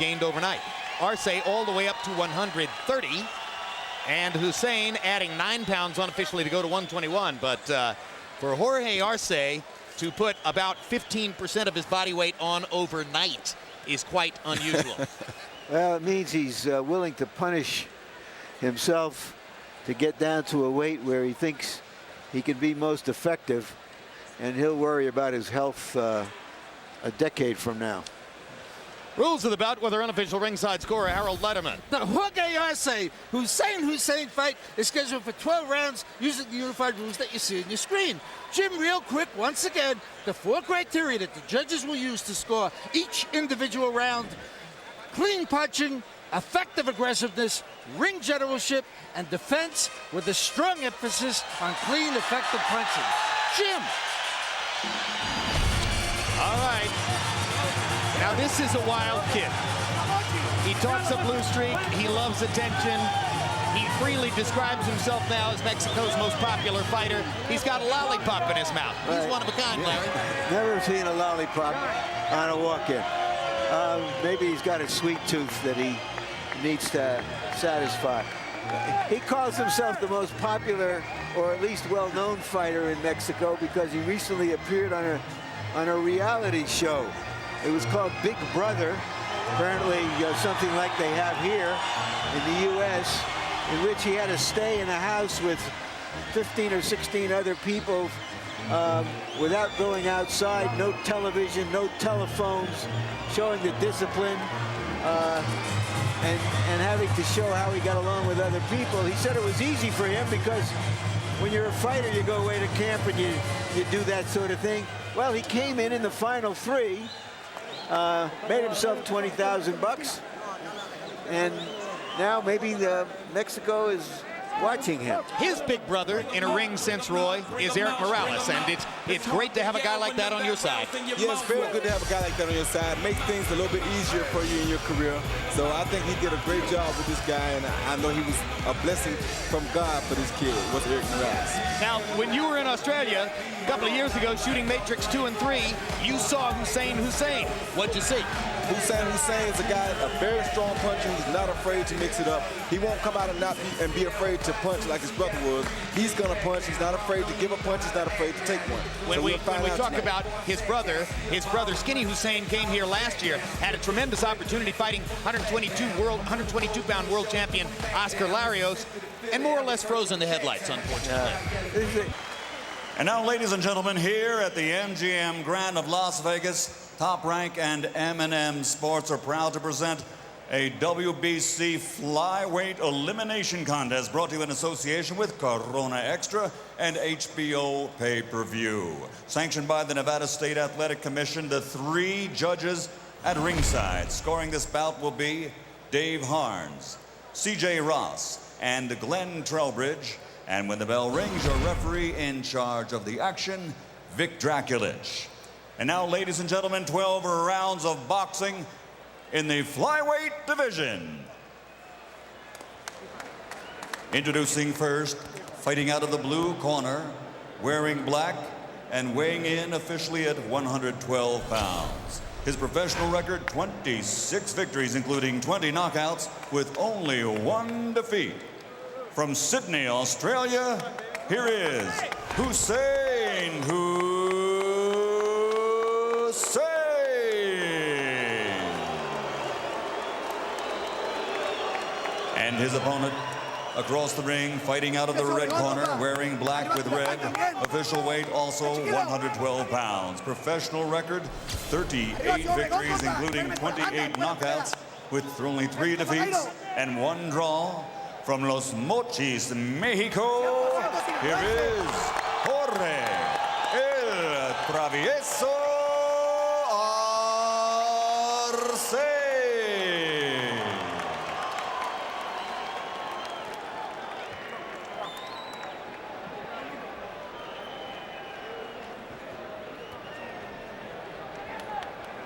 gained overnight. Arce all the way up to 130, and Hussein adding 9 pounds unofficially to go to 121. But for Jorge Arce to put about 15% of his body weight on overnight is quite unusual. Well, it means he's willing to punish himself to get down to a weight where he thinks he can be most effective, and he'll worry about his health a decade from now. Rules of the bout with our unofficial ringside scorer, Harold Letterman. The Jorge Arce Hussein fight is scheduled for 12 rounds using the unified rules that you see on your screen. Jim, real quick, once again, the 4 criteria that the judges will use to score each individual round: clean punching, effective aggressiveness, ring generalship, and defense, with a strong emphasis on clean, effective punching. Jim. All right. Now this is a wild kid. He talks a blue streak. He loves attention. He freely describes himself now as Mexico's most popular fighter. He's got a lollipop in his mouth. He's one of a kind, Larry. Never seen a lollipop on a walk-in. Maybe he's got a sweet tooth that he needs to satisfy. He calls himself the most popular, or at least well-known fighter in Mexico, because he recently appeared on a reality show. It was called Big Brother, apparently something like they have here in the U.S., in which he had to stay in a house with 15 or 16 other people without going outside, no television, no telephones, showing the discipline and having to show how he got along with other people. He said it was easy for him because when you're a fighter, you go away to camp and you do that sort of thing. Well, he came in the final 3. Made himself 20,000 bucks, and now maybe Mexico is watching him. His big brother in a ring since Roy is Eric Morales, and it's great to have a guy like that on your side. Yeah, it's very good to have a guy like that on your side. Make things a little bit easier for you in your career. So I think he did a great job with this guy, and I know he was a blessing from God for this kid, was Eric Morales. Now, when you were in Australia a couple of years ago shooting Matrix 2 and 3, you saw Hussein. What'd you see? Hussein is a guy, a very strong puncher. He's not afraid to mix it up. He won't come out and be afraid to punch like his brother was. He's gonna punch. He's not afraid to give a punch. He's not afraid to take one. When we talk about his brother Skinny Hussein came here last year, had a tremendous opportunity fighting 122-pound world champion Oscar Larios, and more or less frozen the headlights, unfortunately. And now, ladies and gentlemen, here at the MGM Grand of Las Vegas, Top Rank and M&M Sports are proud to present a WBC flyweight elimination contest brought to you in association with Corona Extra and HBO Pay-Per-View. Sanctioned by the Nevada State Athletic Commission, the 3 judges at ringside. Scoring this bout will be Dave Harns, C.J. Ross, and Glenn Trowbridge. And when the bell rings, your referee in charge of the action, Vic Draculich. And now, ladies and gentlemen, 12 rounds of boxing in the flyweight division. Introducing first, fighting out of the blue corner, wearing black and weighing in officially at 112 pounds. His professional record, 26 victories, including 20 knockouts, with only 1 defeat. From Sydney, Australia, here is Hussein. And his opponent across the ring, fighting out of the red corner, wearing black with red. Official weight also 112 pounds. Professional record, 38 victories, including 28 knockouts, with only 3 defeats and 1 draw. From Los Mochis, Mexico, here is Jorge El Travieso Arce.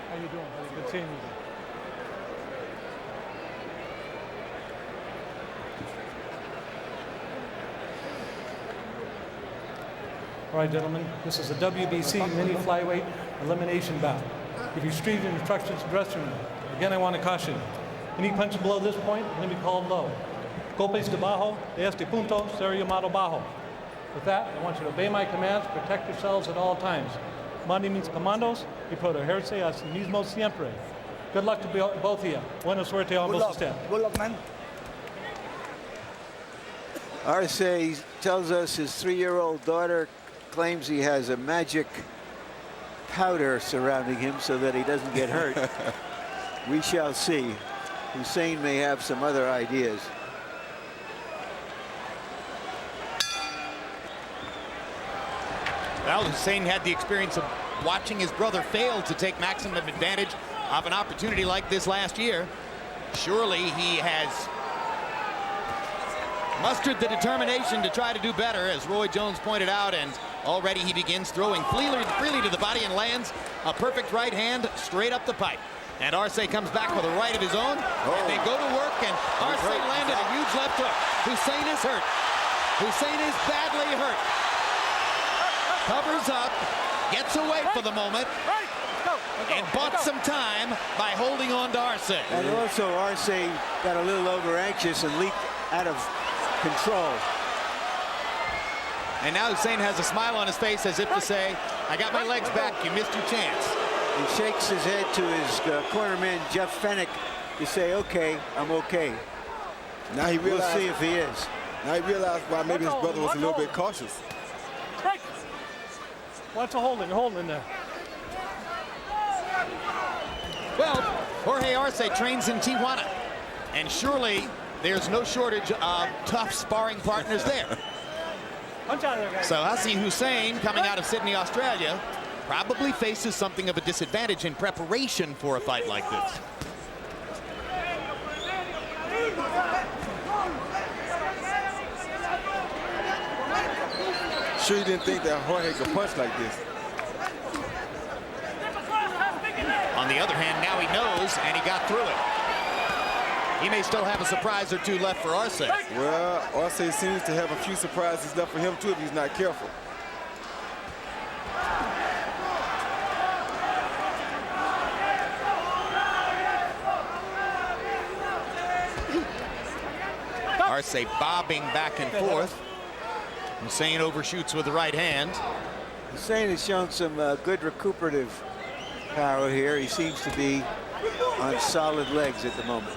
How you doing, buddy? Good seeing you. All right, gentlemen, this is a WBC mini flyweight elimination bout. If you retrieve instructions, dressing room. Again, I want to caution you. Any punch below this point is going to be called low. Golpes debajo de este punto será llamado bajo. With that, I want you to obey my commands, protect yourselves at all times. Mande mis comandos y protegerse a sí mismo siempre. Good luck to both of you. Buena suerte a ambos ustedes. Good luck, man. Arce tells us his 3-year-old daughter claims he has a magic powder surrounding him so that he doesn't get hurt. We shall see. Hussein may have some other ideas. Well, Hussein had the experience of watching his brother fail to take maximum advantage of an opportunity like this last year. Surely he has mustered the determination to try to do better, as Roy Jones pointed out, and already he begins throwing freely to the body and lands a perfect right hand straight up the pipe. And Arce comes back with a right of his own, and they go to work, and Arce landed a huge left hook. Hussein is hurt. Hussein is badly hurt. Covers up, gets away for the moment, and bought some time by holding on to Arce. And also Arce got a little over anxious and leaped out of control. And now Hussein has a smile on his face as if to say, I got my legs back, you missed your chance. He shakes his head to his cornerman, Jeff Fennick, to say, okay, I'm okay. Now he We'll realized, see if he is. now he realized why maybe his brother was a little bit cautious. What's a holding? Holding there. Well, Jorge Arce trains in Tijuana, and surely there's no shortage of tough sparring partners there. Punch out of there, guys. So Hussein, coming out of Sydney, Australia, probably faces something of a disadvantage in preparation for a fight like this. Sure, he didn't think that Jorge could punch like this. On the other hand, now he knows, and he got through it. He may still have a surprise or two left for Arce. Well, Arce seems to have a few surprises left for him too if he's not careful. Arce bobbing back and forth. Hussein overshoots with the right hand. Hussein has shown some good recuperative power here. He seems to be on solid legs at the moment.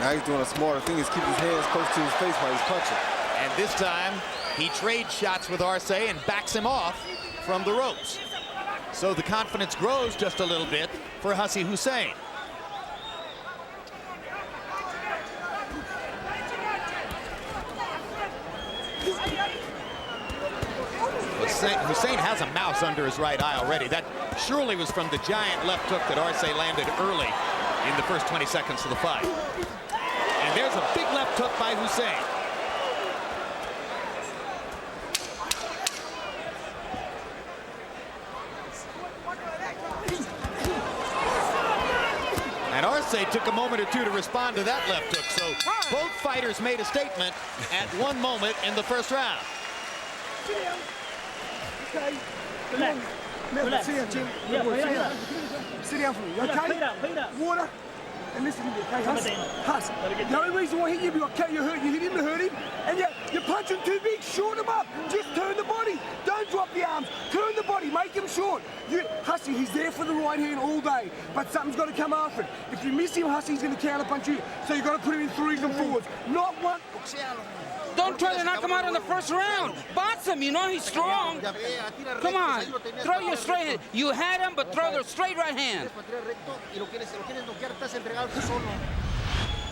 Now he's doing a smarter thing, is keep his hands close to his face while he's punching. And this time, he trades shots with Arce and backs him off from the ropes. So the confidence grows just a little bit for Hussein. Hussein has a mouse under his right eye already. That surely was from the giant left hook that Arce landed early in the first 20 seconds of the fight. And there's a big left hook by Hussein. And Arce took a moment or two to respond to that left hook. So both fighters made a statement at one moment in the first round. Okay. Relax. Relax. Sit down, Jim. Yeah, sit down for me, okay? Feet up. Water. And listen to me, okay, Hus? The only reason why he hit you because you hit him to hurt him, and you punch him too big, short him up. Just turn the body. Don't drop the arms. Turn the body. Make him short. Hussey, he's there for the right hand all day, but something's got to come after it. If you miss him, Hussey's going to counter punch you. So you've got to put him in threes and forwards. Not one. Don't try to knock him out in the first round. Box him, you know he's strong. Come on, throw your straight hand. You had him, but throw the straight right hand.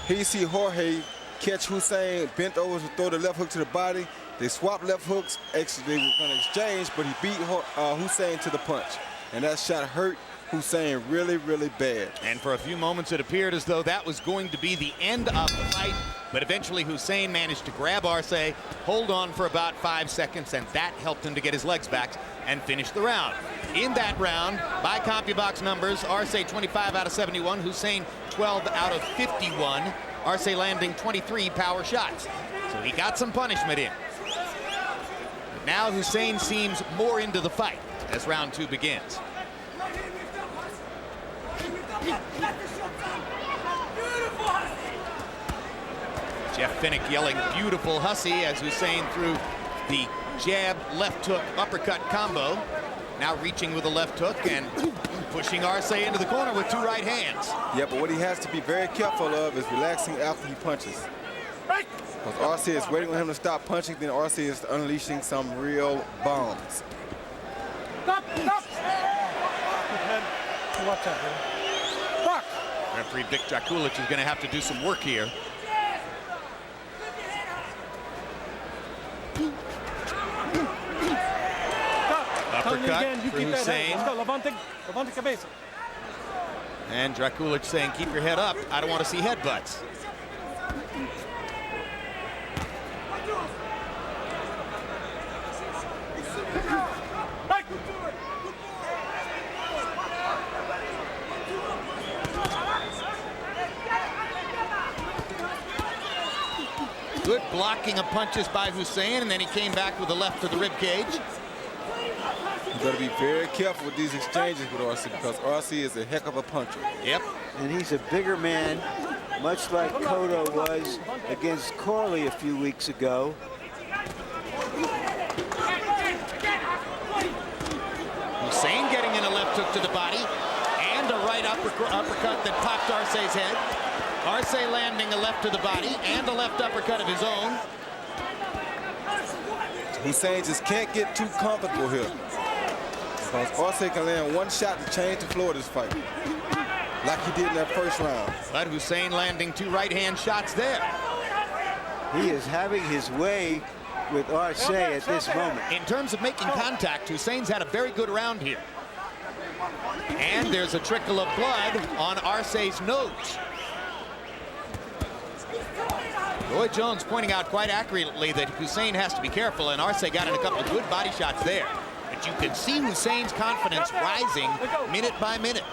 Here you see Jorge catch Hussein, bent over to throw the left hook to the body. They swapped left hooks. Actually, they were going to exchange, but he beat Hussein to the punch. And that shot hurt Hussein really, really bad. And for a few moments, it appeared as though that was going to be the end of the fight. But eventually, Hussein managed to grab Arce, hold on for about 5 seconds, and that helped him to get his legs back and finish the round. In that round, by CompuBox numbers, Arce 25 out of 71, Hussein 12 out of 51. Arce landing 23 power shots. So he got some punishment in. But now Hussein seems more into the fight. as round 2 begins. Jeff Finnick yelling beautiful Hussein as Hussein threw the jab, left hook, uppercut combo. Now reaching with a left hook and pushing Arce into the corner with 2 right hands. Yeah, but what he has to be very careful of is relaxing after he punches. Because Arce is waiting on him to stop punching, then Arce is unleashing some real bombs. Stop! Stop! Watch out, man. Fuck! Referee Vic Drakulic is going to have to do some work here. Uppercut for Hussein. Levante cabeza. And Drakulic saying, keep your head up. I don't want to see headbutts. Good blocking of punches by Hussein, and then he came back with a left to the rib cage. You've got to be very careful with these exchanges with Arce because Arce is a heck of a puncher. Yep. And he's a bigger man, much like Cotto was against Corley a few weeks ago. Hussein getting in a left hook to the body and a right uppercut that popped Arce's head. Arce landing a left to the body and a left uppercut of his own. Hussein just can't get too comfortable here. Because Arce can land one shot to change the floor of this fight, like he did in that first round. But Hussein landing 2 right-hand shots there. He is having his way with Arce at this moment. In terms of making contact, Hussein's had a very good round here. And there's a trickle of blood on Arce's nose. Roy Jones pointing out quite accurately that Hussein has to be careful, and Arce got in a couple of good body shots there. But you can see Hussein's confidence rising minute by minute.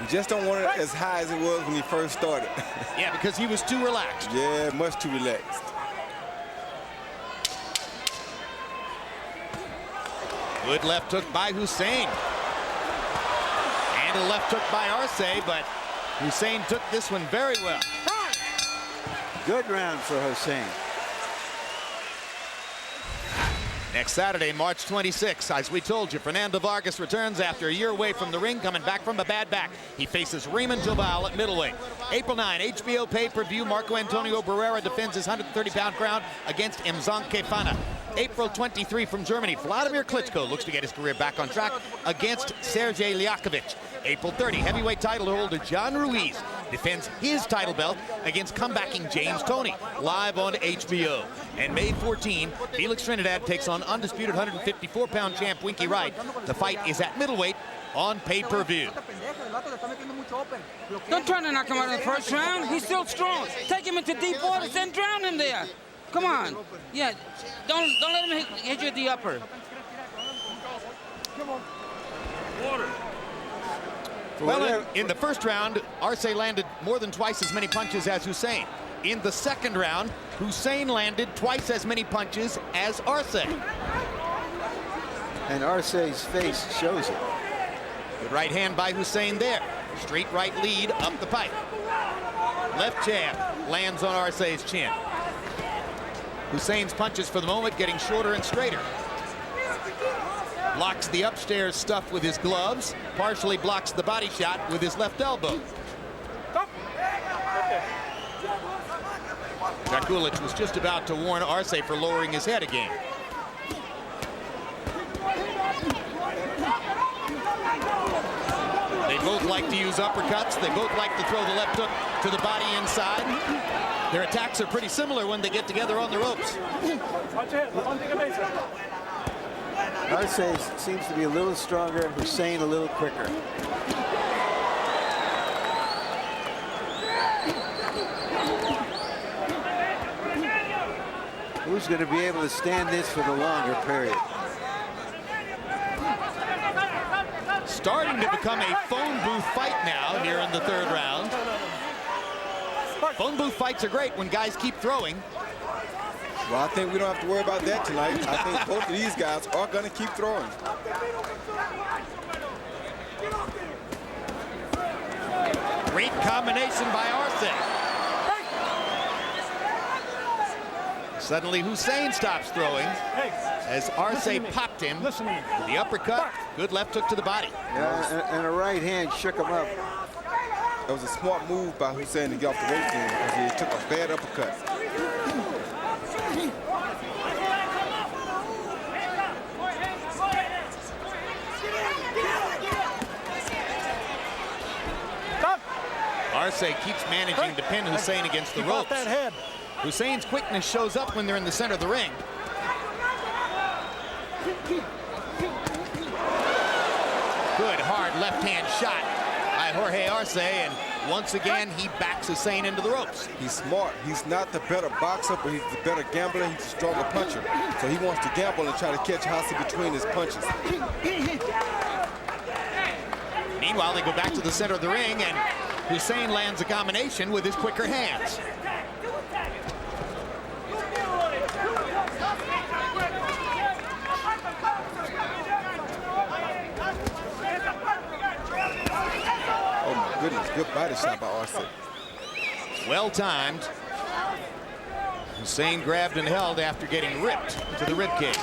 You just don't want it as high as it was when he first started. Yeah, because he was too relaxed. Yeah, much too relaxed. Good left hook by Hussein. And a left hook by Arce, but Hussein took this one very well. Good round for Hussein. Next Saturday, March 26th, as we told you, Fernando Vargas returns after a year away from the ring, coming back from a bad back. He faces Raymond Jobal at middleweight. April 9, HBO pay-per-view, Marco Antonio Barrera defends his 130-pound crown against Imzan Kefana. April 23 from Germany, Vladimir Klitschko looks to get his career back on track against Sergey Liakovic. April 30, heavyweight title holder John Ruiz defends his title belt against comebacking James Toney, live on HBO. And May 14, Felix Trinidad takes on undisputed 154-pound champ Winky Wright. The fight is at middleweight on pay-per-view. Don't try to knock him out in the first round. He's still strong. Take him into deep waters and drown him there. Come on. Yeah, don't let him hit you at the upper. Well, in the first round, Arce landed more than twice as many punches as Hussein. In the second round, Hussein landed twice as many punches as Arce. And Arce's face shows it. Good right hand by Hussein there. Straight right lead up the pipe. Left jab lands on Arce's chin. Hussein's punches for the moment getting shorter and straighter. Blocks the upstairs stuff with his gloves, partially blocks the body shot with his left elbow. Drakulic was just about to warn Arce for lowering his head again. They both like to use uppercuts. They both like to throw the left hook to the body inside. Their attacks are pretty similar when they get together on the ropes. Arce seems to be a little stronger, Hussein a little quicker. Who's going to be able to stand this for the longer period? Starting to become a phone booth fight now here in the third round. Phone booth fights are great when guys keep throwing. Well, I think we don't have to worry about that tonight. I think both of these guys are going to keep throwing. Great combination by Arce. Suddenly Hussein stops throwing as Arce popped him with the uppercut. Good left hook to the body. Yeah, and a right hand shook him up. That was a smart move by Hussein to get off the weight team because he took a bad uppercut. Arce keeps managing to pin Hussein against the ropes. Hussein's quickness shows up when they're in the center of the ring. Good hard left-hand shot by Jorge Arce, and once again he backs Hussein into the ropes. He's smart. He's not the better boxer, but he's the better gambler. He's a stronger puncher. So he wants to gamble and try to catch Hussein between his punches. Meanwhile, they go back to the center of the ring, and Hussein lands a combination with his quicker hands. Oh my goodness, good body shot by Arce. Well timed. Hussein grabbed and held after getting ripped to the ribcage.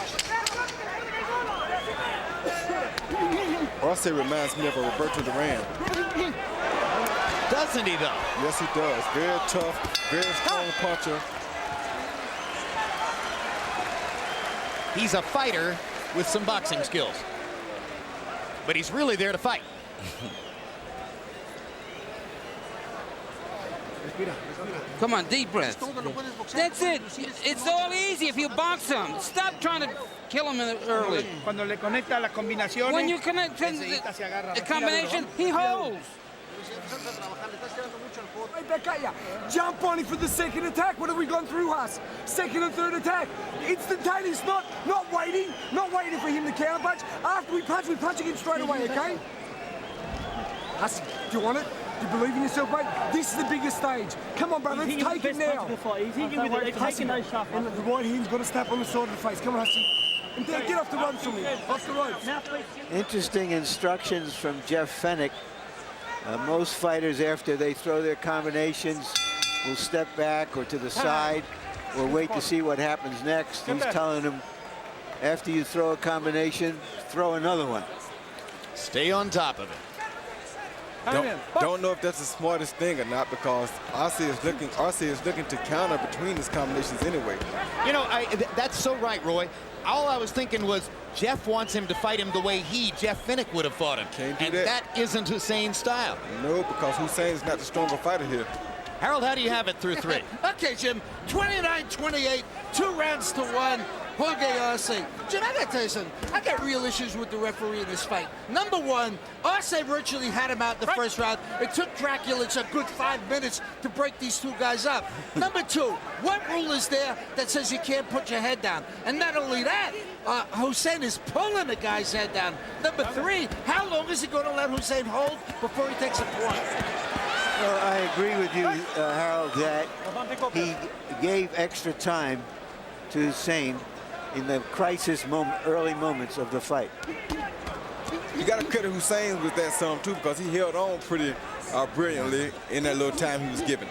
Arce reminds me of a Roberto Duran. Doesn't he, though? Yes, he does. Very tough, very strong puncher. He's a fighter with some boxing skills. But he's really there to fight. Come on, deep breath. That's it. It's all easy if you box him. Stop trying to kill him early. When you connect the combination, he holds. Right back at ya. Jump on him for the second attack. What have we gone through, Huss? Second and third attack. Instantaneous, not waiting for him to counter punch. After we punch again straight away, okay? Huss, do you want it? Do you believe in yourself, mate? This is the biggest stage. Come on, brother, let's take it now. And the right hand's got to snap on the side of the face. Come on, Hussy. And then get off the ropes from me. Off the ropes. Interesting instructions from Jeff Fennick. Most fighters, after they throw their combinations, will step back or to the side or wait to see what happens next. He's telling them, after you throw a combination, throw another one. Stay on top of it. Don't know if that's the smartest thing or not, because Arce is looking to counter between his combinations anyway. You know, that's so right, Roy. All I was thinking was Jeff wants him to fight him the way Jeff Fennick, would have fought him. Can't do and that. That isn't Hussein's style. No, because Hussein's not the stronger fighter here. Harold, how do you have it through three? Okay, Jim, 29-28, 2 rounds to 1. Jorge Arce. Jim, I gotta tell you something. I got real issues with the referee in this fight. Number one, Arce virtually had him out in the first round. It took Draculich a good 5 minutes to break these two guys up. Number two, what rule is there that says you can't put your head down? And not only that, Hussein is pulling the guy's head down. Number three, how long is he going to let Hussein hold before he takes a point? Well, I agree with you, Harold, that he gave extra time to Hussein in the crisis early moments of the fight. You got to credit Hussein with that some too, because he held on pretty brilliantly in that little time he was given.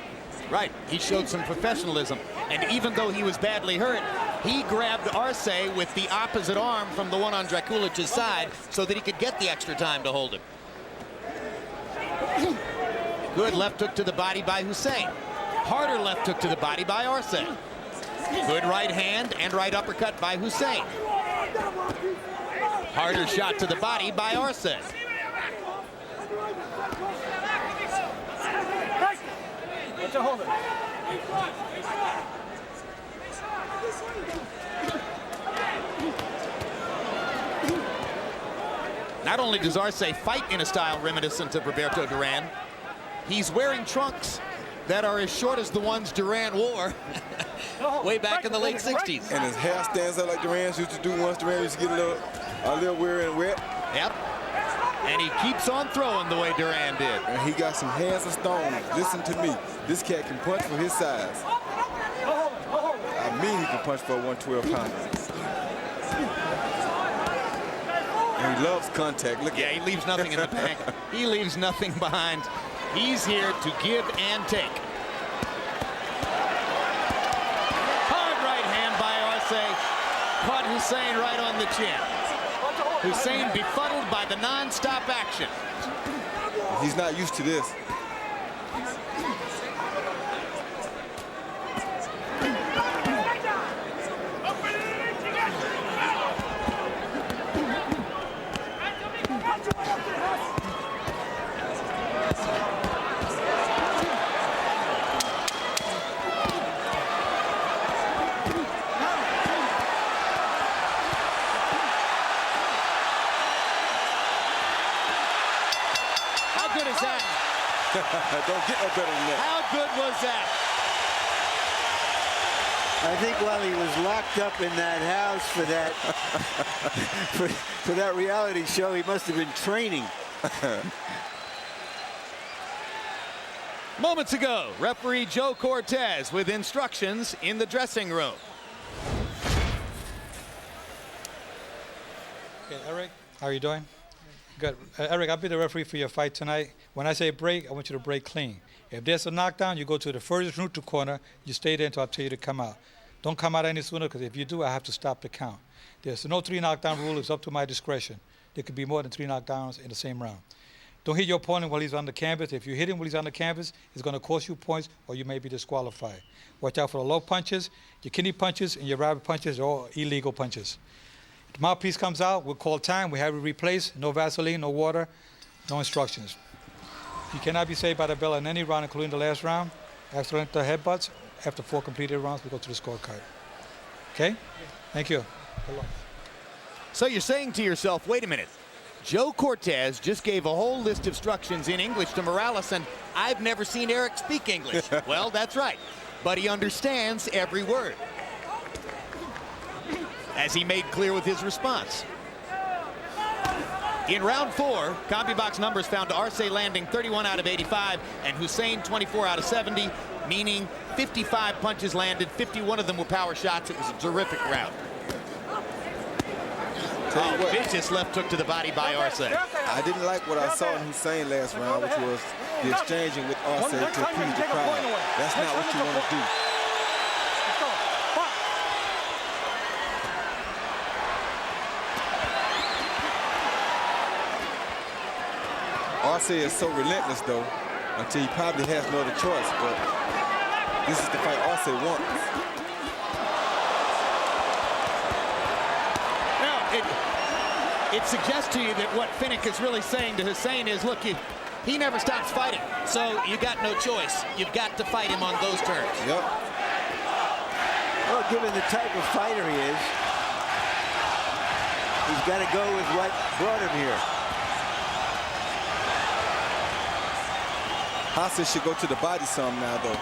Right, he showed some professionalism, and even though he was badly hurt, he grabbed Arce with the opposite arm from the one on Draculich's side so that he could get the extra time to hold him. Good left hook to the body by Hussein. Harder left hook to the body by Arce. Good right hand and right uppercut by Hussein. Harder shot to the body by Arce. Not only does Arce fight in a style reminiscent of Roberto Duran, he's wearing trunks that are as short as the ones Duran wore way back in the late 60s. And his hair stands up like Duran's used to do once Duran used to get a little weary and wet. Yep. And he keeps on throwing the way Duran did. And he got some hands of stone. Listen to me. This cat can punch for his size. I mean he can punch for a 112-pounder. And he loves contact. Look, yeah, he leaves nothing in the bank. He leaves nothing behind. He's here to give and take. Hard right hand by Arce. Caught Hussein right on the chin. Hussein befuddled by the non-stop action. he's not used to this. Don't get no better than that. How good was that? I think while he was locked up in that house for that for that reality show, he must have been training. Moments ago, referee Joe Cortez with instructions in the dressing room. Okay, Eric, how are you doing? Good. Eric, I'll be the referee for your fight tonight. When I say break, I want you to break clean. If there's a knockdown, you go to the furthest neutral corner. You stay there until I tell you to come out. Don't come out any sooner, because if you do, I have to stop the count. There's no 3 knockdown rule. It's up to my discretion. There could be more than 3 knockdowns in the same round. Don't hit your opponent while he's on the canvas. If you hit him while he's on the canvas, it's going to cost you points, or you may be disqualified. Watch out for the low punches. Your kidney punches and your rabbit punches are all illegal punches. If the mouthpiece comes out, we'll call time. We have it replaced. No Vaseline, no water, no instructions. You cannot be saved by the bell in any round, including the last round. Accidental headbutts. After 4 completed rounds, we go to the scorecard. Okay? Thank you. So you're saying to yourself, wait a minute. Joe Cortez just gave a whole list of instructions in English to Morales, and I've never seen Eric speak English. Well, that's right. But he understands every word, as he made clear with his response. In round 4, CompuBox numbers found Arce landing 31 out of 85 and Hussein 24 out of 70, meaning 55 punches landed, 51 of them were power shots. It was a terrific round. Vicious left hook to the body by Arce. I didn't like what I saw in Hussein last round, which was the exchanging with Arce to appease the crowd. That's not what you want to do. Arce is so relentless, though, until he probably has no other choice. But this is the fight Arce wants. Now, it suggests to you that what Finnick is really saying to Hussein is, look, he never stops fighting, so you got no choice. You've got to fight him on those terms. Yep. Well, given the type of fighter he is, he's got to go with what brought him here. Arce should go to the body some now, though.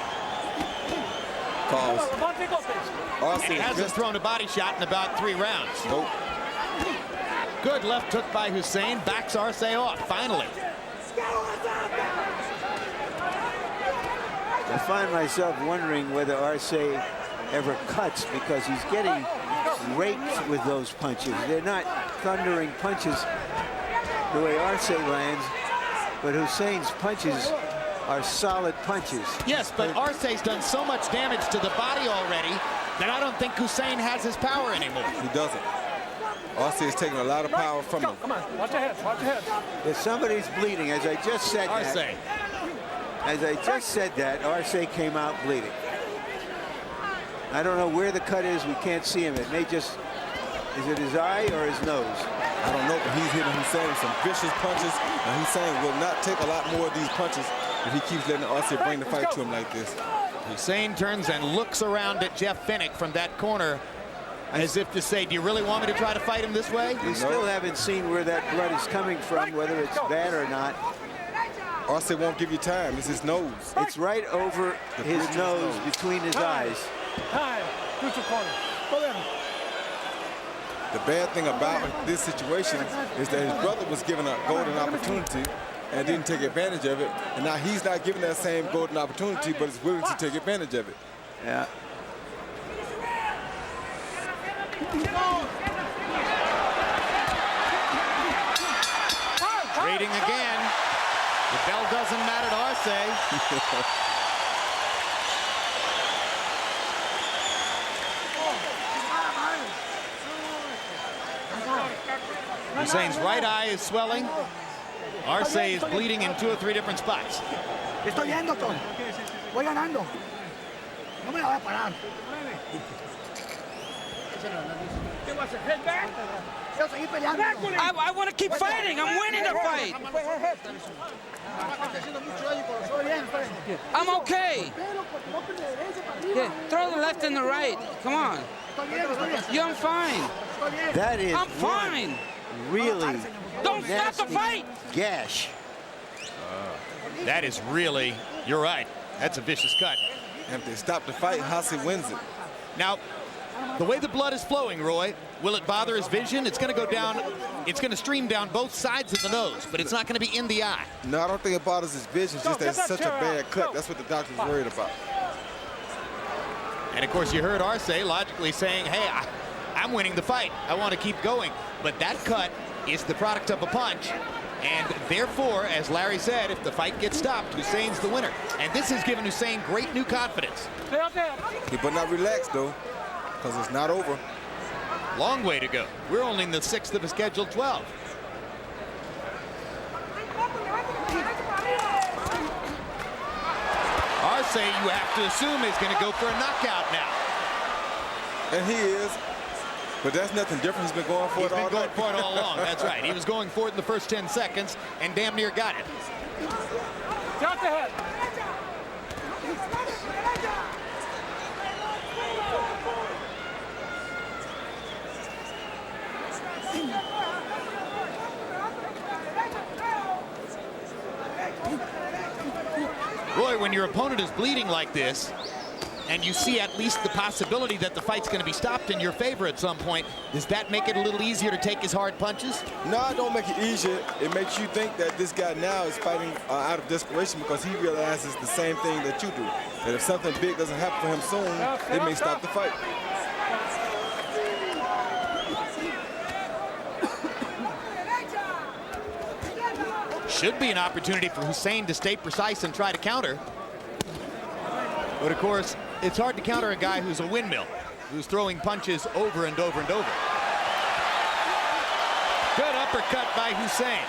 And he hasn't thrown a body shot in about 3 rounds. Nope. Good left hook by Hussein. Backs Arce off, finally. I find myself wondering whether Arce ever cuts, because he's getting raked with those punches. They're not thundering punches the way Arce lands, but Hussein's punches are solid punches. Yes, but Arce's done so much damage to the body already that I don't think Hussein has his power anymore. He doesn't. Arce is taking a lot of power from him. Come on, watch your head, watch your head. If somebody's bleeding, as I just said Arce. that, as I just said that, Arce came out bleeding. I don't know where the cut is. We can't see him. It may just, is it his eye or his nose? I don't know, but he's hitting Hussein with some vicious punches, and Hussein will not take a lot more of these punches if he keeps letting Arce bring the fight to him like this. Hussein turns and looks around at Jeff Finnick from that corner, as if to say, do you really want me to try to fight him this way? We still haven't seen where that blood is coming from, whether it's bad or not. Arce won't give you time. It's his nose. It's right over his nose, between his eyes. Time. Neutral corner. Go there. The bad thing about this situation is that his brother was given a golden opportunity and didn't take advantage of it. And now he's not given that same golden opportunity, but is willing to take advantage of it. Yeah. Trading again. The bell doesn't matter to Arce. Hussein's right eye is swelling. Arce is bleeding in 2 or 3 different spots. Estoy yendo, Tom. Voy ganando. No me la voy a parar. ¿Qué vas a hacer? Head back? Yo seguir peleando. I want to keep fighting. I'm winning the fight. I'm okay. Yeah, throw the left and the right. Come on. Yeah, I'm fine. That is I'm fine. really Don't stop the fight. gash. That is really, you're right. That's a vicious cut. And if they stop the fight, Hussein wins it. Now, the way the blood is flowing, Roy, will it bother his vision? It's going to go down, it's going to stream down both sides of the nose, but it's not going to be in the eye. No, I don't think it bothers his vision. It's just that it's such a bad cut. That's what the doctor's worried about. And of course, you heard Arce logically saying, hey, I'm winning the fight. I want to keep going. But that cut is the product of a punch. And therefore, as Larry said, if the fight gets stopped, Hussein's the winner. And this has given Hussein great new confidence. He better not relax, though, because it's not over. Long way to go. We're only in the 6th of a scheduled 12. Arce, you have to assume, is going to go for a knockout now. And he is. But that's nothing different. He's been going for it all He's been going for it all along. That's right. He was going for it in the first 10 seconds and damn near got it. Drop the head. Roy, when your opponent is bleeding like this, and you see at least the possibility that the fight's going to be stopped in your favor at some point, does that make it a little easier to take his hard punches? No, it don't make it easier. It makes you think that this guy now is fighting out of desperation because he realizes the same thing that you do. That if something big doesn't happen for him soon, it may stop the fight. Should be an opportunity for Hussein to stay precise and try to counter. But of course, it's hard to counter a guy who's a windmill, who's throwing punches over and over and over. Good uppercut by Hussein.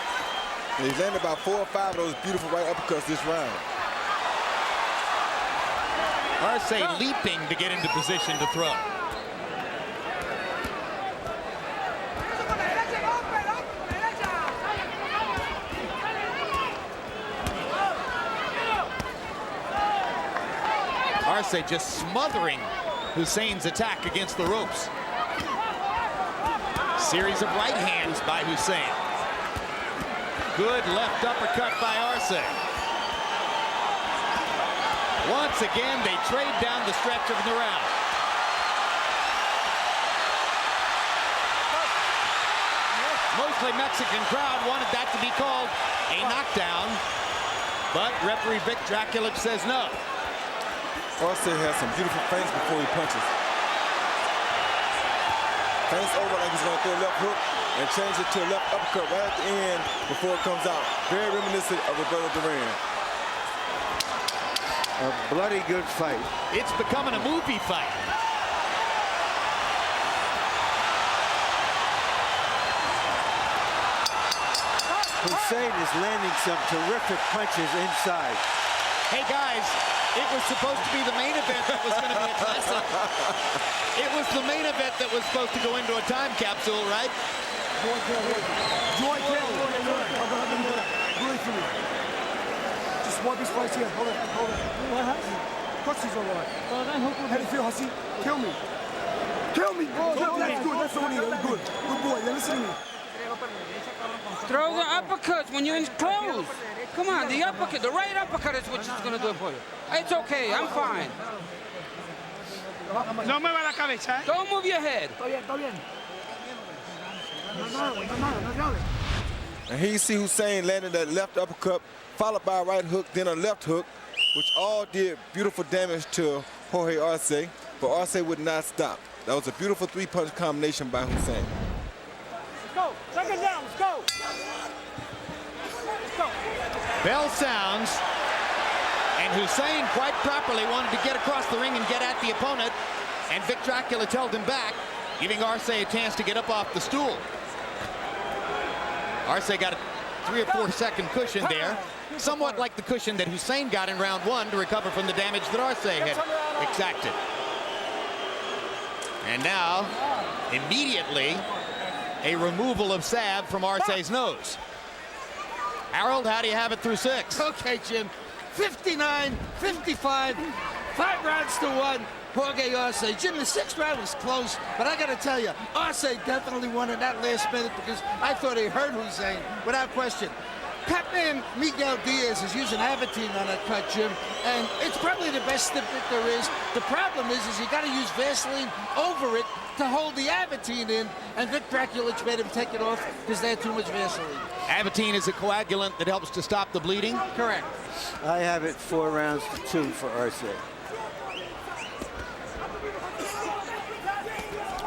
And he's landed about 4 or 5 of those beautiful right uppercuts this round. Arce leaping to get into position to throw. Arce just smothering Hussein's attack against the ropes. Series of right hands by Hussein. Good left uppercut by Arce. Once again, they trade down the stretch of the round. Mostly Mexican crowd wanted that to be called a knockdown, but referee Vic Draculich says no. Arce has some beautiful feints before he punches. Feints over like he's going to throw a left hook and change it to a left uppercut right at the end before it comes out. Very reminiscent of Roberto Duran. A bloody good fight. It's becoming a movie fight. Hussein is landing some terrific punches inside. Hey guys, it was supposed to be the main event that was going to be a classic. It was the main event that was supposed to go into a time capsule, right? Just wipe his face here. Hold it. What happened? Of course he's all right. How do you feel, Hussein? Kill me. Kill me. That's good. That's the one. Good. Good boy. Now listen to me. Throw the uppercuts when you're in close. Come on, the uppercut, the right uppercut is what she's going to do for you. It's okay, I'm fine. No mueva la cabeza, eh? Don't move your head. Está bien. No. And here you see Hussein landing that left uppercut, followed by a right hook, then a left hook, which all did beautiful damage to Jorge Arce, but Arce would not stop. That was a beautiful three-punch combination by Hussein. Let's go. Second down. Let's go. Let's go. Bell sounds, and Hussein quite properly wanted to get across the ring and get at the opponent, and Vic Dracula held him back, giving Arce a chance to get up off the stool. Arce got a 3 or 4 second cushion there, somewhat like the cushion that Hussein got in round 1 to recover from the damage that Arce had exacted. And now, immediately, a removal of salve from Arce's nose. Harold, how do you have it through 6? Okay, Jim. 59, 55, 5 rounds to 1. Jorge Arce. Jim, the 6th round was close, but I got to tell you, Arce definitely won in that last minute because I thought he hurt Hussein without question. Catman Miguel Diaz is using Aventine on that cut, Jim, and it's probably the best stip that there is. The problem is you got to use Vaseline over it to hold the Aventine in, and Vic Dracula made him take it off because they had too much Vaseline. Aventine is a coagulant that helps to stop the bleeding. Correct. I have it 4 rounds to 2 for Arce.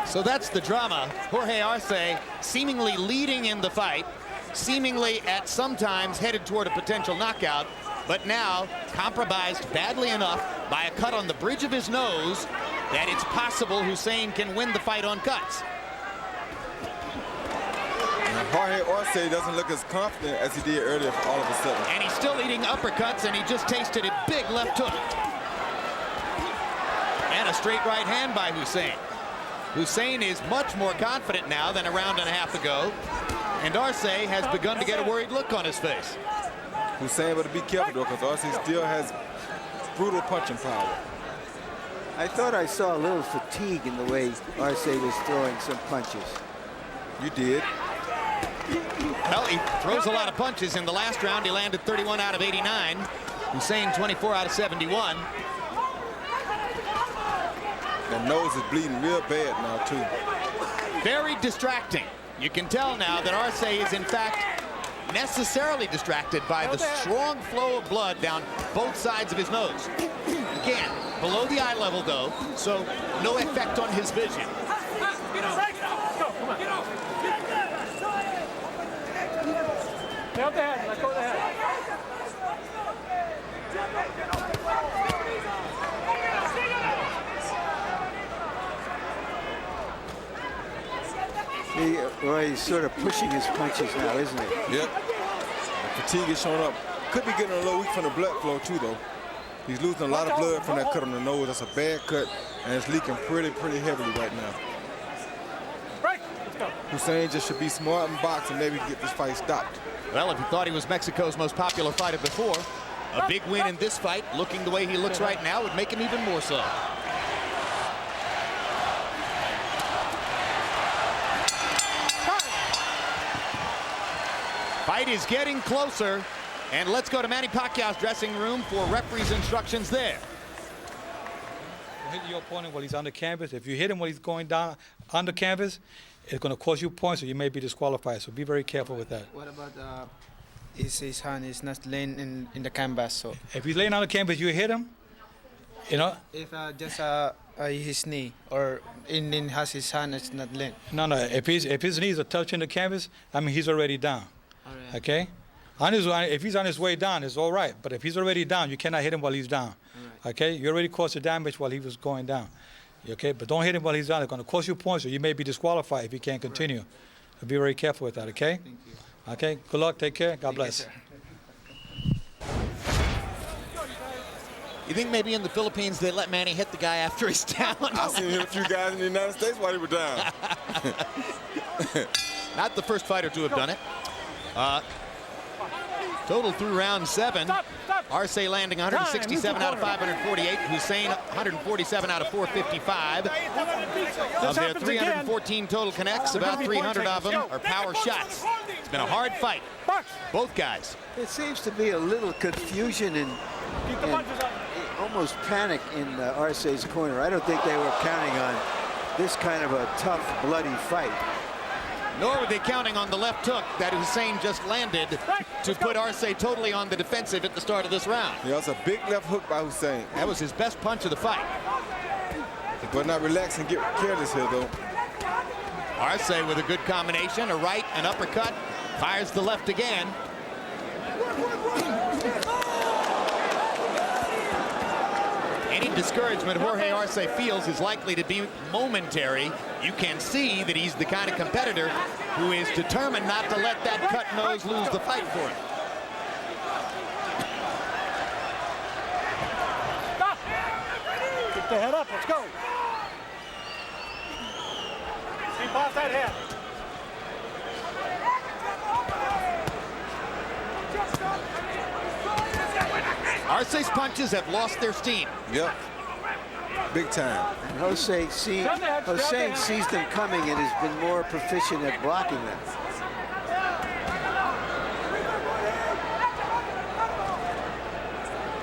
So that's the drama. Jorge Arce seemingly leading in the fight, seemingly at some times headed toward a potential knockout, but now compromised badly enough by a cut on the bridge of his nose that it's possible Hussein can win the fight on cuts. And Jorge Arce doesn't look as confident as he did earlier all of a sudden. And he's still eating uppercuts, and he just tasted a big left hook. And a straight right hand by Hussein. Hussein is much more confident now than a round and a half ago, and Arce has begun to get a worried look on his face. Hussein better be careful though, because Arce still has brutal punching power. I thought I saw a little fatigue in the way Arce was throwing some punches. You did. Well, he throws a lot of punches. In the last round, he landed 31 out of 89. Hussein 24 out of 71. The nose is bleeding real bad now, too. Very distracting. You can tell now that Arce is, in fact, necessarily distracted by the strong flow of blood down both sides of his nose. Again, below the eye level, though, so no effect on his vision. Down the head. Let go of the head. He's sort of pushing his punches now, isn't he? Yep. The fatigue is showing up. Could be getting a little weak from the blood flow, too, though. He's losing a lot of blood from that cut on the nose. That's a bad cut, and it's leaking pretty heavily right now. Break. Let's go. Hussein just should be smart in boxing, maybe get this fight stopped. Well, if you thought he was Mexico's most popular fighter before, a big win in this fight, looking the way he looks right now, would make him even more so. Fight is getting closer, and let's go to Manny Pacquiao's dressing room for referee's instructions there. You hit your opponent while he's on the canvas. If you hit him while he's going down on the canvas, it's going to cost you points, so you may be disqualified. So be very careful with that. What about his hand is not laying in the canvas? So if he's laying on the canvas, you hit him, you know? If just his knee or in has his hand, it's not laying. No. If his knees are touching the canvas, I mean, he's already down. All right. Okay? If he's on his way down, it's all right. But if he's already down, you cannot hit him while he's down. Right. Okay? You already caused the damage while he was going down. Okay? But don't hit him while he's down. It's going to cost you points, so you may be disqualified if he can't continue. Right. So be very careful with that, okay? Thank you. Okay? Good luck. Take care. God bless. You think maybe in the Philippines they let Manny hit the guy after he's down? I've seen him hit a few guys in the United States while he was down. Not the first fighter to have done it. Total through round 7. Arce landing 167 out of 548. Hussein 147 out of 455. Of their 314 total connects, about 300 of them are power shots. It's been a hard fight. Both guys. It seems to be a little confusion and almost panic in Arce's corner. I don't think they were counting on this kind of a tough, bloody fight. Nor were they counting on the left hook that Hussein just landed to put Arce totally on the defensive at the start of this round. Yeah, it's a big left hook by Hussein. That was his best punch of the fight. But not relax and get careless here, though. Arce with a good combination, a right, an uppercut, fires the left again. Any discouragement Jorge Arce feels is likely to be momentary. You can see that he's the kind of competitor who is determined not to let that cut nose lose the fight for him. Keep the head up, let's go. Keep off that head. Arce's punches have lost their steam. Yep. Big time. And Hussein sees them coming and has been more proficient at blocking them.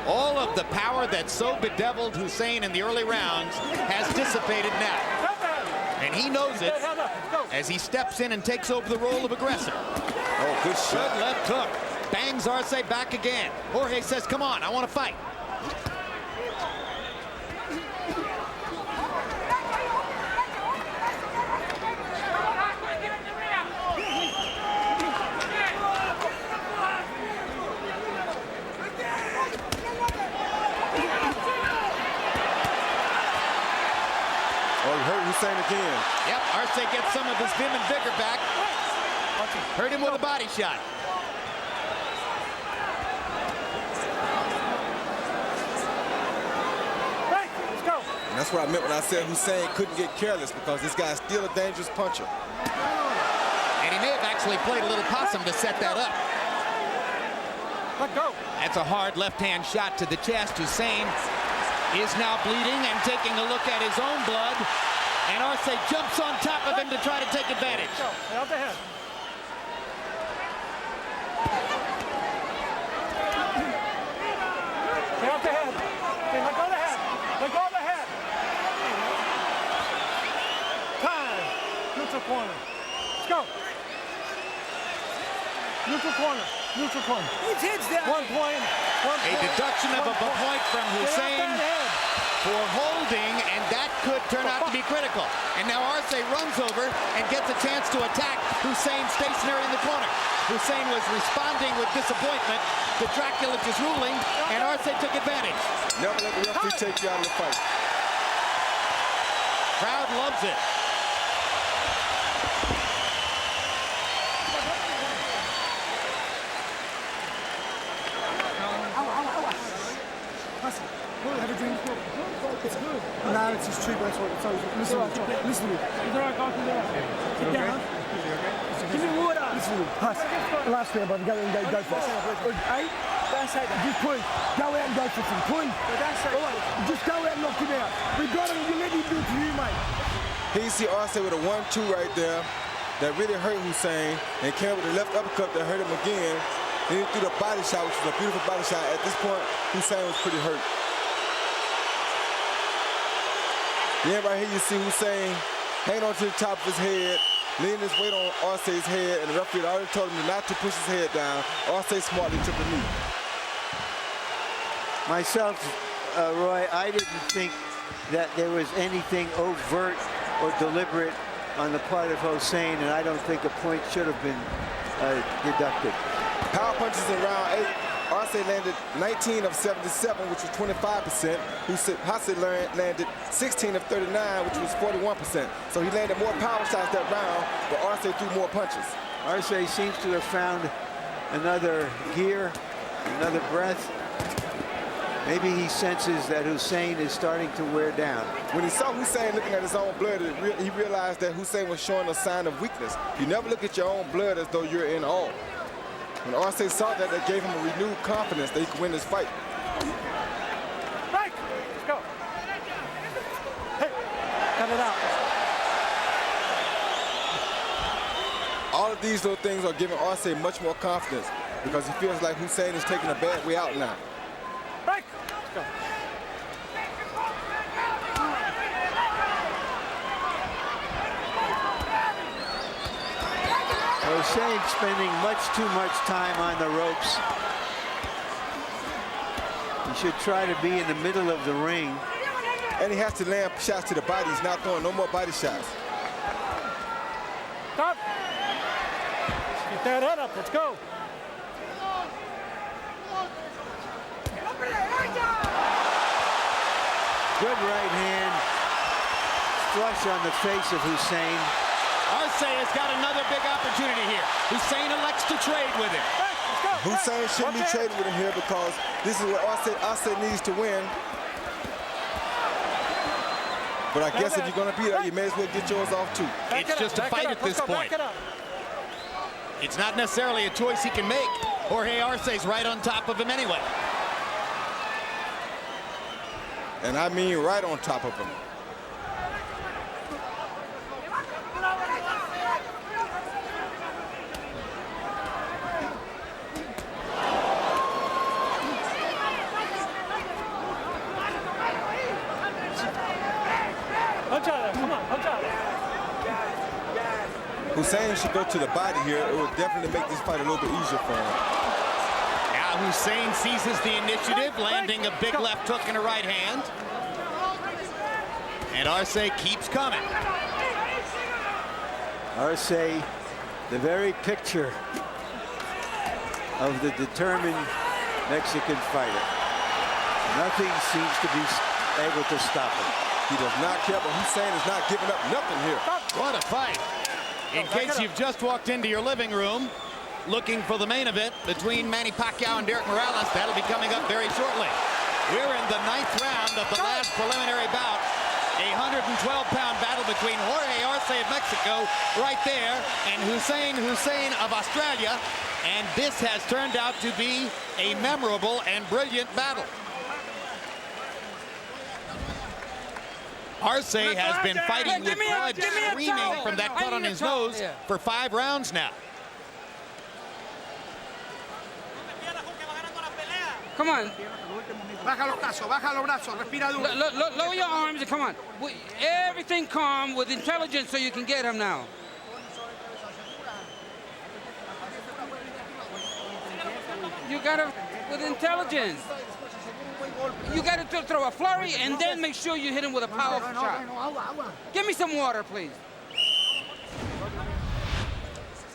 All of the power that so bedeviled Hussein in the early rounds has dissipated now. And he knows it as he steps in and takes over the role of aggressor. Oh, good shot. Good left hook. Bangs Arce back again. Jorge says, come on, I want to fight. Oh, he hurt Hussein again. Yep, Arce gets some of his vim and vigor back. Hurt him with a body shot. And that's what I meant when I said Hussein couldn't get careless, because this guy's still a dangerous puncher. And he may have actually played a little possum to set that up. Let go. That's a hard left-hand shot to the chest. Hussein is now bleeding and taking a look at his own blood. And Arce jumps on top of him to try to take advantage. Stay out the head. Stay out the head. Okay, let go of the head. Let go of the head. Time. Neutral corner. Let's go. Neutral corner. Neutral corner. His head's down. 1 point. A deduction of a point from Hussein for holding, and that could turn out to be critical. And now Arce runs over and gets a chance to attack Hussein stationary in the corner. Hussein was responding with disappointment to Dracula's ruling, and Arce took advantage. Never let the referee take you out of the fight. Crowd loves it. Have a drink. It's good. No, it's just cheap. That's what it's always. Listen to me. Listen to me. Sit down. Give me water. Listen to me. Huss. The last round, brother. Go in and go for it. Hey? Don't say that. Just please. Go out and go for some. Please. Don't say that. Just go out and knock him out. We got him. You let him do it to you, mate. Here you see Arce with a 1-2 right there that really hurt Hussein, and came with the left uppercut that hurt him again. Then he threw the body shot, which was a beautiful body shot. At this point, Hussein was pretty hurt. Then right here you see Hussein hanging on to the top of his head, leaning his weight on Arce's head, and the referee already told him not to push his head down. Arce smartly took a knee. Myself, Roy, I didn't think that there was anything overt or deliberate on the part of Hussein, and I don't think a point should have been deducted. Power punches in round 8. Arce landed 19 of 77, which was 25%. Hussein landed 16 of 39, which was 41%. So he landed more power shots that round, but Arce threw more punches. Arce seems to have found another gear, another breath. Maybe he senses that Hussein is starting to wear down. When he saw Hussein looking at his own blood, he realized that Hussein was showing a sign of weakness. You never look at your own blood as though you're in awe. When Arce saw that, that gave him a renewed confidence that he could win this fight. Right. Let's go. Hey, cut it out. All of these little things are giving Arce much more confidence, because he feels like Hussein is taking a bad way out now. Right. Let's go. Hussein spending too much time on the ropes. He should try to be in the middle of the ring and he has to land shots to the body. He's not throwing no more body shots. Stop. Get that head up. Let's go. Good right hand. Flush on the face of Hussein. Arce has got another big opportunity here. Hussein elects to trade with him. Hussein shouldn't be trading with him here because this is what Arce needs to win. But I guess if you're going to beat her, you may as well get yours off too. It's just a fight at this point. It's not necessarily a choice he can make. Jorge Arce's right on top of him anyway. And I mean right on top of him. Punch out. Come on, punch out. Hussein should go to the body here. It will definitely make this fight a little bit easier for him. Now Hussein seizes the initiative, landing a big left hook and a right hand. And Arce keeps coming. Arce, the very picture of the determined Mexican fighter. Nothing seems to be able to stop him. He does not care, but Hussein is not giving up nothing here. What a fight. In case you've just walked into your living room looking for the main event between Manny Pacquiao and Derek Morales, that'll be coming up very shortly. We're in the 9th round of the last preliminary bout. A 112-pound battle between Jorge Arce of Mexico right there and Hussein of Australia. And this has turned out to be a memorable and brilliant battle. Arce has been fighting with blood streaming from that cut on his nose for 5 rounds now. Come on. Baja los brazos, respira duro. Lower your arms and come on. Everything calm with intelligence so you can get him now. You gotta, with intelligence. You gotta throw a flurry and then make sure you hit him with a powerful shot. Give me some water, please.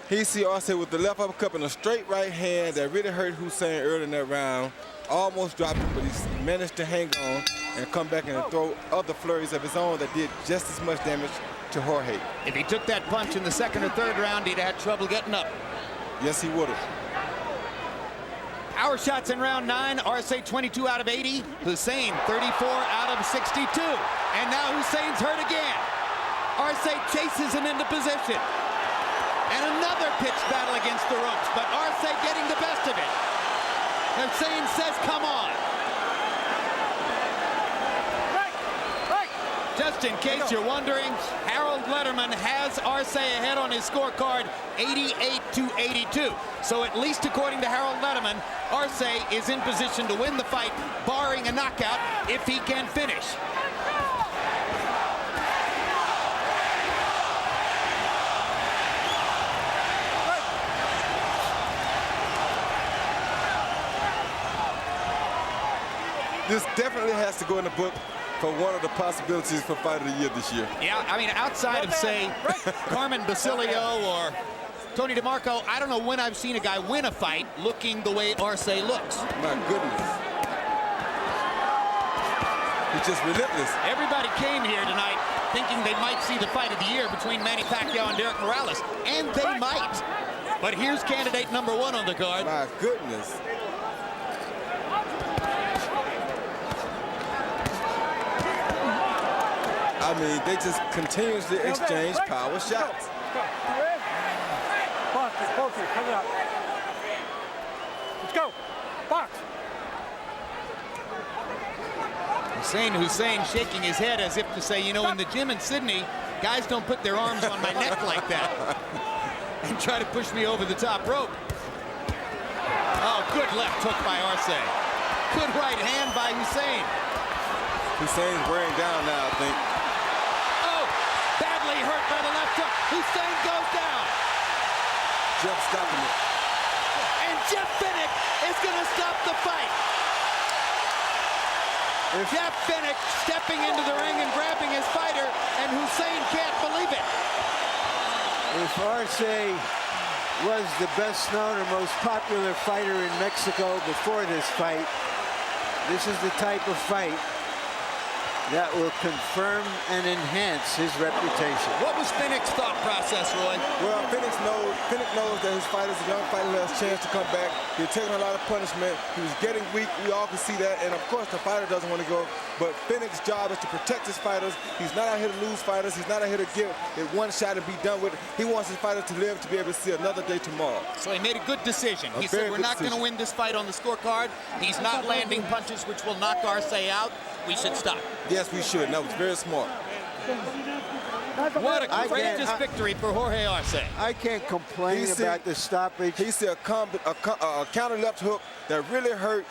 He see Arce with the left uppercut and a straight right hand that really hurt Hussein early in that round. Almost dropped him, but he managed to hang on and come back and throw other flurries of his own that did just as much damage to Jorge. If he took that punch in the 2nd or 3rd round, he'd had trouble getting up. Yes, he would have. Power shots in round 9. Arce 22 out of 80. Hussein 34 out of 62. And now Hussein's hurt again. Arce chases him into position. And another pitched battle against the ropes, but Arce getting the best of it. Hussein says, come on. Just in case you're wondering, Harold Letterman has Arce ahead on his scorecard, 88-82. So at least according to Harold Letterman, Arce is in position to win the fight, barring a knockout, if he can finish. This definitely has to go in the book for one of the possibilities for Fight of the Year this year. Yeah, I mean, outside of, say, Carmen Basilio or Tony DeMarco, I don't know when I've seen a guy win a fight looking the way Arce looks. My goodness. He's just relentless. Everybody came here tonight thinking they might see the fight of the year between Manny Pacquiao and Derek Morales, and they might. But here's candidate number 1 on the card. My goodness. I mean, they just continuously exchange power shots. Let's go. Box. Hussein shaking his head as if to say, you know, in the gym in Sydney, guys don't put their arms on my neck like that and try to push me over the top rope. Oh, good left hook by Arce. Good right hand by Hussein. Hussein's wearing down now, I think. Badly hurt by the left hook. Hussein goes down. Jeff stopping it. And Jeff Finnick is going to stop the fight. Jeff Finnick stepping into the ring and grabbing his fighter, and Hussein can't believe it. If Arce was the best known or most popular fighter in Mexico before this fight, this is the type of fight that will confirm and enhance his reputation. What was Finnick's thought process, Roy? Well, Finnick knows that his fighter's a young fighter who has a chance to come back. He's taking a lot of punishment. He was getting weak. We all can see that. And, of course, the fighter doesn't want to go. But Finnick's job is to protect his fighters. He's not out here to lose fighters. He's not out here to get it one shot and be done with it. He wants his fighter to live to be able to see another day tomorrow. So he made a good decision. He said, we're not going to win this fight on the scorecard. He's not landing punches which will knock Arce out. We should stop. Yes, we should. That was very smart. What a courageous victory for Jorge Arce. I can't complain about the stoppage. He said a counter left hook that really hurt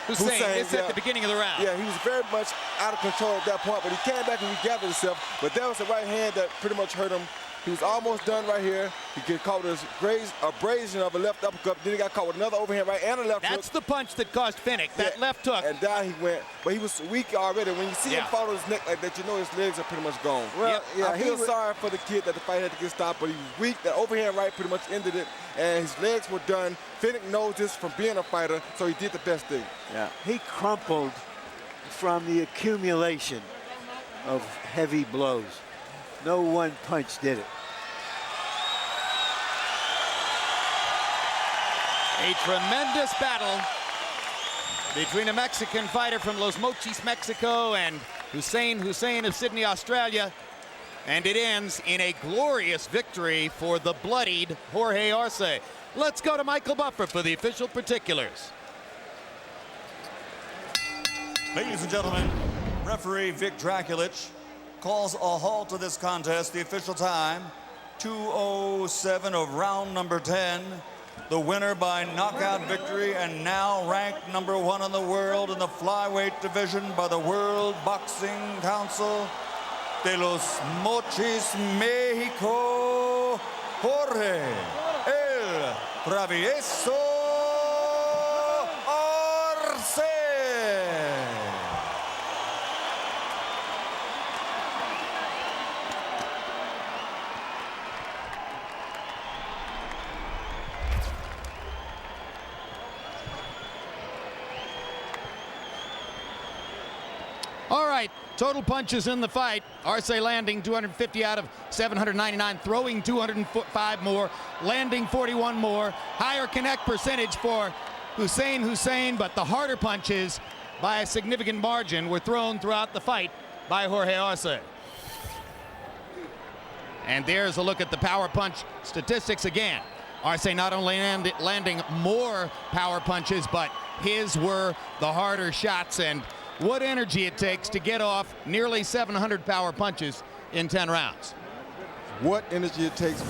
Hussein. This at the beginning of the round. Yeah, he was very much out of control at that point, but he came back and regathered himself. But that was the right hand that pretty much hurt him. He was almost done right here. He get caught with a abrasion of a left uppercut. Then he got caught with another overhand right and a left hook. That's the punch that caused Finnick, that left hook. And down he went. But he was weak already. When you see him follow his neck like that, you know his legs are pretty much gone. Well, I feel sorry for the kid that the fight had to get stopped, but he was weak. That overhand right pretty much ended it, and his legs were done. Finnick knows this from being a fighter, so he did the best thing. Yeah, he crumpled from the accumulation of heavy blows. No one punch did it. A tremendous battle between a Mexican fighter from Los Mochis, Mexico, and Hussein of Sydney, Australia. And it ends in a glorious victory for the bloodied Jorge Arce. Let's go to Michael Buffer for the official particulars. Ladies and gentlemen, referee Vic Draculich calls a halt to this contest. The official time, 2:07 of round number 10. The winner by knockout victory and now ranked number 1 in the world in the flyweight division by the World Boxing Council de los Mochis, Mexico, Jorge El Travieso Arce. All right, total punches in the fight. Arce landing 250 out of 799, throwing 205 more, landing 41 more. Higher connect percentage for Hussein, but the harder punches by a significant margin were thrown throughout the fight by Jorge Arce. And there's a look at the power punch statistics again. Arce not only landing more power punches, but his were the harder shots, and what energy it takes to get off nearly 700 power punches in 10 rounds. What energy it takes.